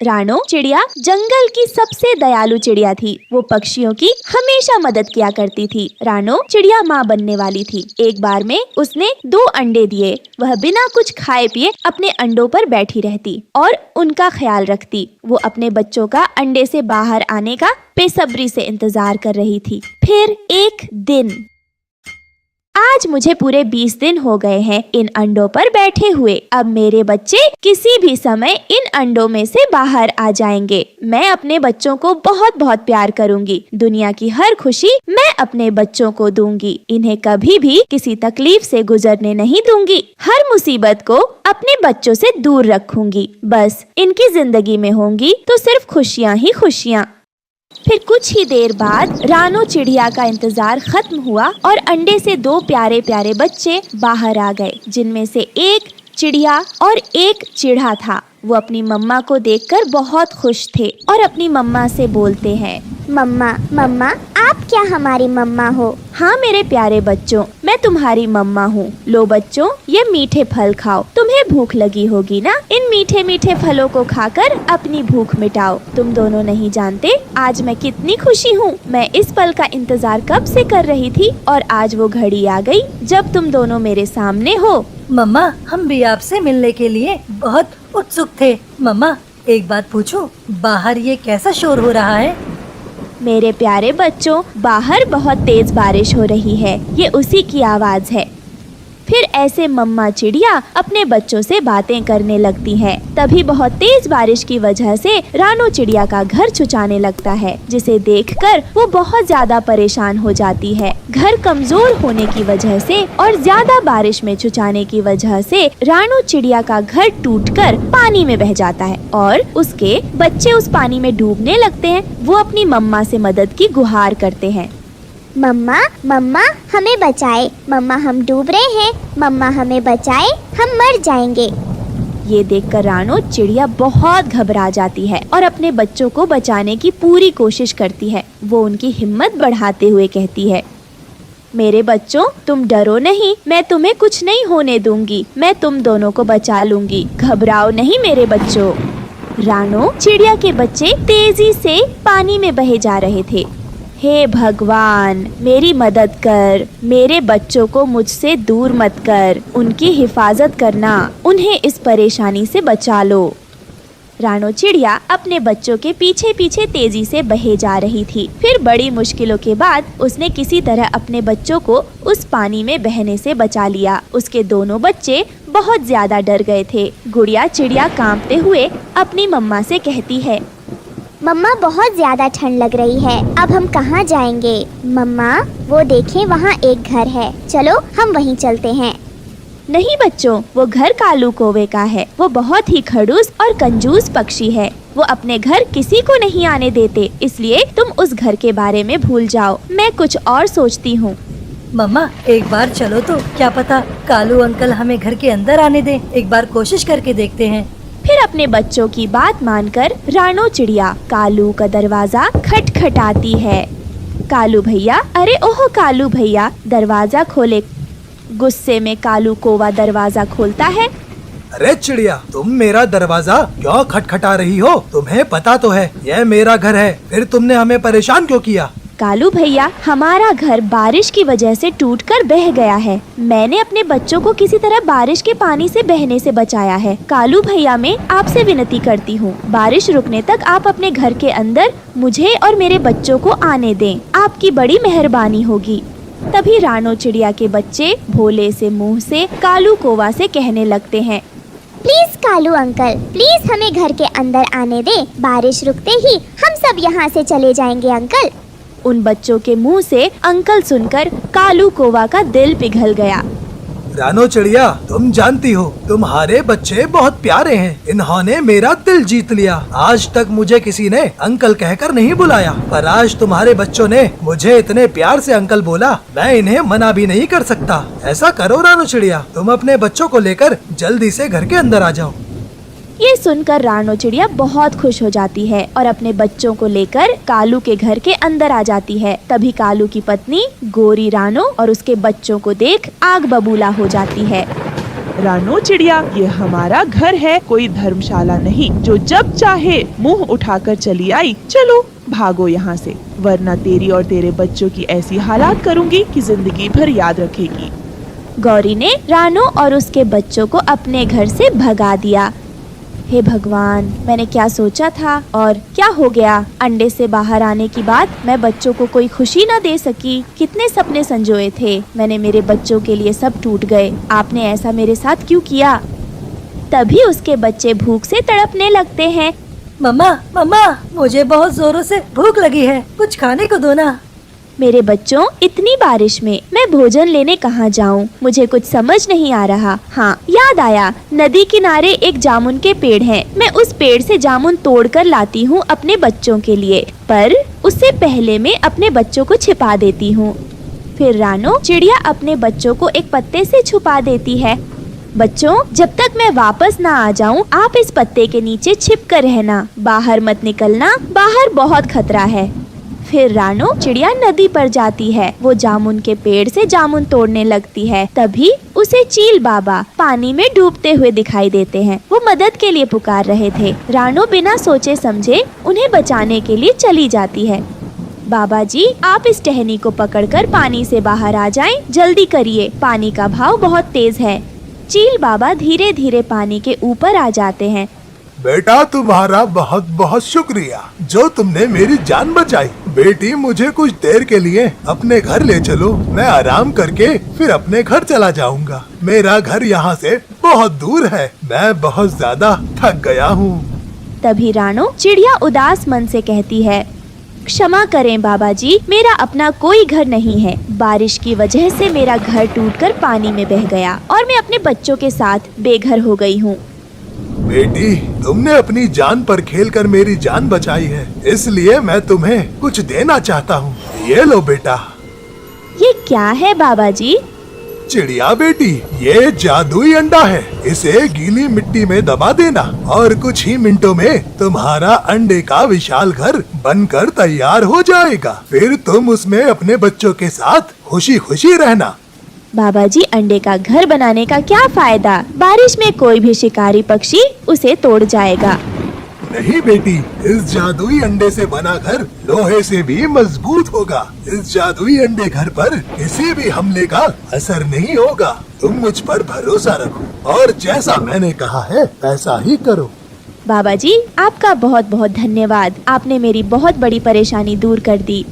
रानो चिड़िया जंगल की सबसे दयालु चिड़िया थी। वो पक्षियों की हमेशा मदद किया करती थी। रानो चिड़िया माँ बनने वाली थी। एक बार में उसने 2 अंडे दिए। वह बिना कुछ खाए पिए अपने अंडों पर बैठी रहती और उनका ख्याल रखती। वो अपने बच्चों का अंडे से बाहर आने का बेसब्री से इंतजार कर रही थी। फिर एक दिन, आज मुझे पूरे 20 दिन हो गए हैं इन अंडों पर बैठे हुए। अब मेरे बच्चे किसी भी समय इन अंडों में से बाहर आ जाएंगे। मैं अपने बच्चों को बहुत बहुत प्यार करूंगी। दुनिया की हर खुशी मैं अपने बच्चों को दूंगी। इन्हें कभी भी किसी तकलीफ से गुजरने नहीं दूंगी। हर मुसीबत को अपने बच्चों से दूर रखूंगी। बस इनकी जिंदगी में होंगी तो सिर्फ खुशियाँ ही खुशियाँ। फिर कुछ ही देर बाद रानो चिड़िया का इंतजार खत्म हुआ और अंडे से 2 प्यारे प्यारे बच्चे बाहर आ गए, जिनमें से एक चिड़िया और एक चिढ़ा था। वो अपनी मम्मा को देखकर बहुत खुश थे और अपनी मम्मा से बोलते हैं, मम्मा मम्मा आप क्या हमारी मम्मा हो? हाँ मेरे प्यारे बच्चों, मैं तुम्हारी मम्मा हूँ। लो बच्चों, ये मीठे फल खाओ। तुम्हें भूख लगी होगी ना? इन मीठे मीठे फलों को खाकर अपनी भूख मिटाओ। तुम दोनों नहीं जानते आज मैं कितनी खुशी हूँ। मैं इस पल का इंतजार कब से कर रही थी और आज वो घड़ी आ गई जब तुम दोनों मेरे सामने हो। मम्मा, हम भी आपसे मिलने के लिए बहुत उत्सुक थे। मम्मा, एक बात पूछूं? बाहर ये कैसा शोर हो रहा है? मेरे प्यारे बच्चों, बाहर बहुत तेज बारिश हो रही है। ये उसी की आवाज है। फिर ऐसे मम्मा चिड़िया अपने बच्चों से बातें करने लगती है। तभी बहुत तेज बारिश की वजह से रानो चिड़िया का घर चुचाने लगता है, जिसे देखकर वो बहुत ज्यादा परेशान हो जाती है। घर कमजोर होने की वजह से और ज्यादा बारिश में चुचाने की वजह से रानो चिड़िया का घर टूटकर पानी में बह जाता है और उसके बच्चे उस पानी में डूबने लगते हैं। वो अपनी मम्मा से मदद की गुहार करते हैं। मम्मा मम्मा हमें बचाए, मम्मा हम डूब रहे हैं, मम्मा हमें बचाए, हम मर जाएंगे। ये देखकर रानो चिड़िया बहुत घबरा जाती है और अपने बच्चों को बचाने की पूरी कोशिश करती है। वो उनकी हिम्मत बढ़ाते हुए कहती है, मेरे बच्चों तुम डरो नहीं, मैं तुम्हें कुछ नहीं होने दूंगी। मैं तुम दोनों को बचा लूंगी। घबराओ नहीं मेरे बच्चों। रानो चिड़िया के बच्चे तेजी से पानी में बहे जा रहे थे। हे भगवान, मेरी मदद कर। मेरे बच्चों को मुझसे दूर मत कर। उनकी हिफाजत करना। उन्हें इस परेशानी से बचा लो। रानो चिड़िया अपने बच्चों के पीछे पीछे तेजी से बहे जा रही थी। फिर बड़ी मुश्किलों के बाद उसने किसी तरह अपने बच्चों को उस पानी में बहने से बचा लिया। उसके दोनों बच्चे बहुत ज्यादा डर गए थे। गुड़िया चिड़िया कांपते हुए अपनी मम्मा से कहती है, मम्मा बहुत ज्यादा ठंड लग रही है, अब हम कहाँ जाएंगे? मम्मा वो देखें वहाँ एक घर है, चलो हम वहीं चलते हैं। नहीं बच्चों, वो घर कालू कौवे का है। वो बहुत ही खड़ूस और कंजूस पक्षी है। वो अपने घर किसी को नहीं आने देते, इसलिए तुम उस घर के बारे में भूल जाओ। मैं कुछ और सोचती हूँ। मम्मा, एक बार चलो तो, क्या पता कालू अंकल हमें घर के अंदर आने दे। एक बार कोशिश करके देखते हैं। फिर अपने बच्चों की बात मानकर रानो चिड़िया कालू का दरवाजा खटखटाती है। कालू भैया, अरे ओह कालू भैया, दरवाजा खोले। गुस्से में कालू कौवा दरवाजा खोलता है। अरे चिड़िया, तुम मेरा दरवाजा क्यों खटखटा रही हो? तुम्हें पता तो है यह मेरा घर है, फिर तुमने हमें परेशान क्यों किया? कालू भैया, हमारा घर बारिश की वजह से टूटकर बह गया है। मैंने अपने बच्चों को किसी तरह बारिश के पानी से बहने से बचाया है। कालू भैया, मैं आपसे विनती करती हूँ, बारिश रुकने तक आप अपने घर के अंदर मुझे और मेरे बच्चों को आने दें। आपकी बड़ी मेहरबानी होगी। तभी रानो चिड़िया के बच्चे भोले से मुंह से कालू कौवा से कहने लगते हैं, प्लीज कालू अंकल, प्लीज हमें घर के अंदर आने दे। बारिश रुकते ही हम सब यहाँ से चले जाएंगे अंकल। उन बच्चों के मुंह से अंकल सुनकर कालू कौवा का दिल पिघल गया। रानो चिड़िया, तुम जानती हो तुम्हारे बच्चे बहुत प्यारे हैं। इन्होंने मेरा दिल जीत लिया। आज तक मुझे किसी ने अंकल कहकर नहीं बुलाया, पर आज तुम्हारे बच्चों ने मुझे इतने प्यार से अंकल बोला, मैं इन्हें मना भी नहीं कर सकता। ऐसा करो रानो चिड़िया, तुम अपने बच्चों को लेकर जल्दी से घर के अंदर आ जाओ। ये सुनकर रानो चिड़िया बहुत खुश हो जाती है और अपने बच्चों को लेकर कालू के घर के अंदर आ जाती है। तभी कालू की पत्नी गोरी रानो और उसके बच्चों को देख आग बबूला हो जाती है। रानो चिड़िया, ये हमारा घर है, कोई धर्मशाला नहीं जो जब चाहे मुंह उठाकर चली आई। चलो भागो यहाँ से, वरना तेरी और तेरे बच्चों की ऐसी हालात करूँगी कि जिंदगी भर याद रखेगी। गौरी ने रानो और उसके बच्चों को अपने घर से भगा दिया। हे भगवान, मैंने क्या सोचा था और क्या हो गया। अंडे से बाहर आने की बाद मैं बच्चों को कोई खुशी न दे सकी। कितने सपने संजोए थे मैंने मेरे बच्चों के लिए, सब टूट गए। आपने ऐसा मेरे साथ क्यों किया। तभी उसके बच्चे भूख से तड़पने लगते हैं। मम्मा मम्मा, मुझे बहुत जोरों से भूख लगी है, कुछ खाने को दो ना। मेरे बच्चों, इतनी बारिश में मैं भोजन लेने कहाँ जाऊँ, मुझे कुछ समझ नहीं आ रहा। हाँ, याद आया, नदी किनारे एक जामुन के पेड़ हैं। मैं उस पेड़ से जामुन तोड़कर लाती हूँ अपने बच्चों के लिए, पर उससे पहले मैं अपने बच्चों को छिपा देती हूँ। फिर रानो चिड़िया अपने बच्चों को एक पत्ते से छुपा देती है। बच्चों, जब तक मैं वापस ना आ जाऊँ आप इस पत्ते के नीचे छिप कर रहना, बाहर मत निकलना, बाहर बहुत खतरा है। फिर रानो चिड़िया नदी पर जाती है। वो जामुन के पेड़ से जामुन तोड़ने लगती है। तभी उसे चील बाबा पानी में डूबते हुए दिखाई देते हैं। वो मदद के लिए पुकार रहे थे। रानो बिना सोचे समझे उन्हें बचाने के लिए चली जाती है। बाबा जी, आप इस टहनी को पकड़कर पानी से बाहर आ जाएं, जल्दी करिए, पानी का भाव बहुत तेज है। चील बाबा धीरे धीरे पानी के ऊपर आ जाते हैं। बेटा, तुम्हारा बहुत बहुत शुक्रिया जो तुमने मेरी जान बचाई। बेटी, मुझे कुछ देर के लिए अपने घर ले चलो, मैं आराम करके फिर अपने घर चला जाऊंगा। मेरा घर यहाँ से बहुत दूर है, मैं बहुत ज्यादा थक गया हूँ। तभी रानो चिड़िया उदास मन से कहती है, क्षमा करें बाबा जी, मेरा अपना कोई घर नहीं है। बारिश की वजह से मेरा घर टूटकर पानी में बह गया और मैं अपने बच्चों के साथ बेघर हो गई हूँ। बेटी, तुमने अपनी जान पर खेलकर मेरी जान बचाई है, इसलिए मैं तुम्हें कुछ देना चाहता हूँ। ये लो बेटा। ये क्या है बाबा जी। चिड़िया बेटी, ये जादुई अंडा है, इसे गीली मिट्टी में दबा देना और कुछ ही मिनटों में तुम्हारा अंडे का विशाल घर बनकर तैयार हो जाएगा। फिर तुम उसमें अपने बच्चों के साथ खुशी खुशी रहना। बाबा जी, अंडे का घर बनाने का क्या फायदा, बारिश में कोई भी शिकारी पक्षी उसे तोड़ जाएगा। नहीं बेटी, इस जादुई अंडे से बना घर लोहे से भी मजबूत होगा। इस जादुई अंडे घर पर किसी भी हमले का असर नहीं होगा। तुम मुझ पर भरोसा रखो और जैसा मैंने कहा है ऐसा ही करो। बाबा जी, आपका बहुत बहुत धन्यवाद, आपने मेरी बहुत बड़ी परेशानी दूर कर दी।